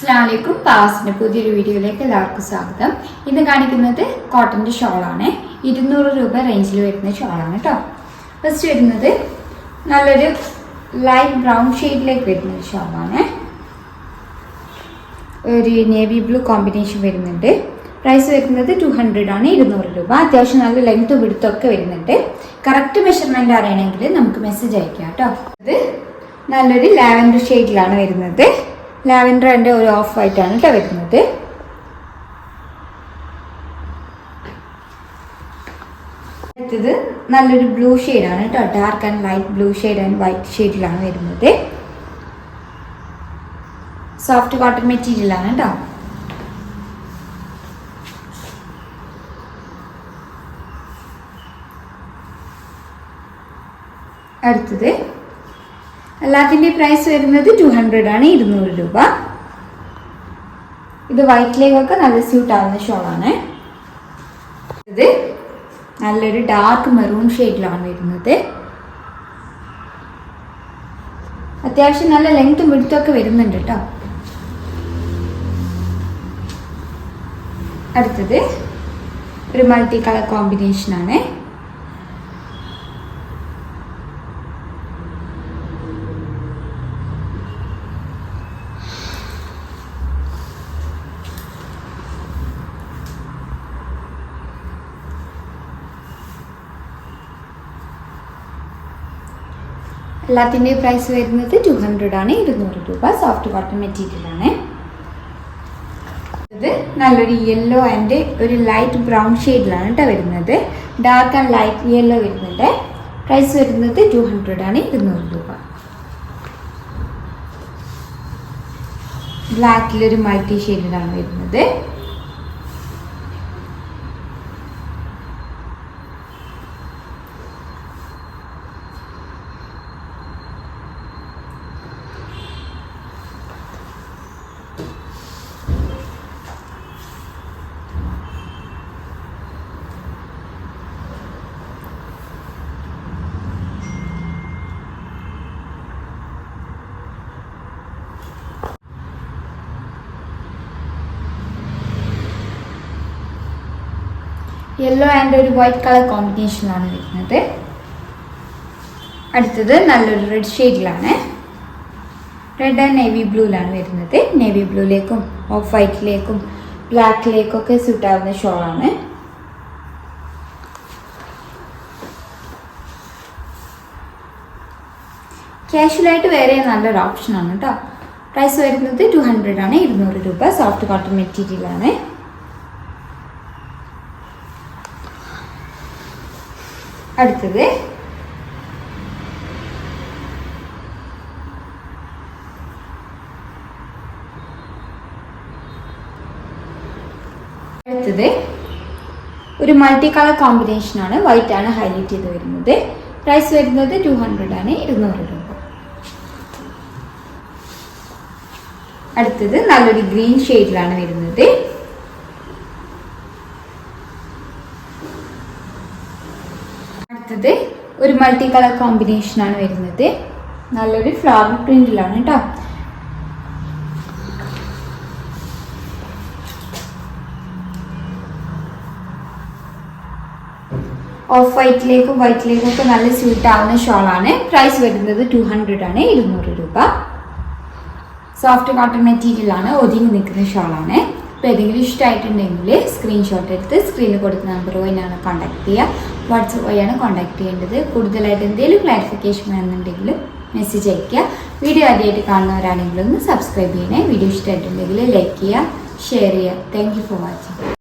അസ്സലാമലൈക്കും. പാസിന്റെ പുതിയൊരു വീഡിയോയിലേക്ക് എല്ലാവർക്കും സ്വാഗതം. ഇന്ന് കാണിക്കുന്നത് കോട്ടന്റെ ഷോളാണ്. 200 രൂപ റേഞ്ചിൽ വരുന്ന ഷോളാണ് കേട്ടോ. ഫസ്റ്റ് വരുന്നത് നല്ലൊരു ലൈറ്റ് ബ്രൗൺ ഷെയ്ഡിലേക്ക് വരുന്ന ഒരു ഷോളാണ്. ഒരു നേവി ബ്ലൂ കോമ്പിനേഷൻ വരുന്നുണ്ട്. പ്രൈസ് വരുന്നത് 200 ആണ്. 200 രൂപ. അത്യാവശ്യം നല്ല ലെങ്ത് വിടുത്തൊക്കെ വരുന്നുണ്ട്. കറക്റ്റ് മെഷർമെന്റ് അറിയണമെങ്കിൽ നമുക്ക് മെസ്സേജ് അയക്കാം കേട്ടോ. ഇത് നല്ലൊരു ലാവൻഡർ ഷെയ്ഡിലാണ് വരുന്നത്. ലാവൻഡറിന്റെ ഒരു ഓഫ് വൈറ്റാണ് കേട്ടോ വരുന്നത്. അടുത്തത് നല്ലൊരു ബ്ലൂ ഷെയ്ഡാണ് കേട്ടോ. Dark and light blue shade and white ഷെയ്ഡിലാണ് വരുന്നത്. സോഫ്റ്റ് കോട്ടൺ മെറ്റീരിയൽ ആണ് കേട്ടോ. അടുത്തത് എല്ലാത്തിൻ്റെയും പ്രൈസ് വരുന്നത് 200 ആണ്. 200 രൂപ. ഇത് വൈറ്റിലേക്കൊക്കെ നല്ല സ്യൂട്ട് ആവുന്ന ഷോളാണ്. ഇത് നല്ലൊരു ഡാർക്ക് മെറൂൺ ഷെയ്ഡിലാണ് വരുന്നത്. അത്യാവശ്യം നല്ല ലെങ്ത്തും വിടുത്തൊക്കെ വരുന്നുണ്ട് കേട്ടോ. അടുത്തത് ഒരു മൾട്ടി കളർ കോമ്പിനേഷനാണ്. എല്ലാത്തിൻ്റെയും പ്രൈസ് വരുന്നത് 200 ആണ്. 200 രൂപ. സോഫ്റ്റ് കോട്ടൺ മെറ്റീരിയൽ ആണ്. ഇത് നല്ലൊരു യെല്ലോ ആൻഡ് ഒരു ലൈറ്റ് ബ്രൗൺ ഷെയ്ഡിലാണ് കേട്ടോ വരുന്നത്. ഡാർക്ക് ആൻഡ് ലൈറ്റ് യെല്ലോ വരുന്നുണ്ട്. പ്രൈസ് വരുന്നത് 200 ആണ്. 200 രൂപ. ബ്ലാക്കിലൊരു മൾട്ടി ഷെയ്ഡിലാണ് വരുന്നത്. യെല്ലോ ആൻഡ് ഒരു വൈറ്റ് കളർ കോമ്പിനേഷനിലാണ് വരുന്നത്. അടുത്തത് നല്ലൊരു റെഡ് ഷെയ്ഡിലാണ്. റെഡ് ആൻഡ് നേവി ബ്ലൂയിലാണ് വരുന്നത്. നേവി ബ്ലൂയിലേക്കും ഓഫ് വൈറ്റിലേക്കും ബ്ലാക്കിലേക്കും ഒക്കെ സ്യൂട്ട് ആവുന്ന ഷോളാണ്. ക്യാഷ്വലായിട്ട് വേറെ നല്ലൊരു ഓപ്ഷനാണ് കേട്ടോ. പ്രൈസ് വരുന്നത് 200 ആണ്. 200 രൂപ. സോഫ്റ്റ് കോട്ടൺ മെറ്റീരിയൽ ആണ്. അടുത്തത് ഒരു മൾട്ടി കളർ കോമ്പിനേഷനാണ്. വൈറ്റ് ആണ് ഹൈലൈറ്റ് ചെയ്ത് വരുന്നത്. പ്രൈസ് വരുന്നത് 200 ആണ്. 200 രൂപ. അടുത്തത് നല്ലൊരു ഗ്രീൻ ഷെയ്ഡിലാണ് വരുന്നത്. അടുത്തത് ഒരു മൾട്ടി കളർ കോമ്പിനേഷനാണ് വരുന്നത്. നല്ലൊരു ഫ്ലവർ പ്രിന്റിലാണ് കേട്ടോ. ഓഫ് വൈറ്റിലേക്കും വൈറ്റിലേക്കും ഒക്കെ നല്ല സ്യൂട്ട് ആവുന്ന ഷോളാണ്. പ്രൈസ് വരുന്നത് 200 ആണ്. 200 രൂപ. സോഫ്റ്റ് കോട്ടൺ മെറ്റീരിയൽ ആണ്. ഒതുങ്ങി നിൽക്കുന്ന ഷോളാണ്. അപ്പോൾ ഏതെങ്കിലും ഇഷ്ടമായിട്ടുണ്ടെങ്കിൽ സ്ക്രീൻഷോട്ട് എടുത്ത് സ്ക്രീനിൽ കൊടുക്കുന്ന നമ്പർ വഴിയാണ് കോൺടാക്ട് ചെയ്യുക. വാട്സപ്പ് വഴിയാണ് കോൺടാക്ട് ചെയ്യേണ്ടത്. കൂടുതലായിട്ട് എന്തെങ്കിലും ക്ലാരിഫിക്കേഷൻ വേണമെന്നുണ്ടെങ്കിൽ മെസ്സേജ് അയയ്ക്കുക. വീഡിയോ ആദ്യമായിട്ട് കാണുന്നവരാണെങ്കിൽ ഒന്ന് സബ്സ്ക്രൈബ് ചെയ്യണേ. വീഡിയോ ഇഷ്ടമായിട്ടുണ്ടെങ്കിൽ ലൈക്ക് ചെയ്യുക, ഷെയർ ചെയ്യുക. Thank you for watching.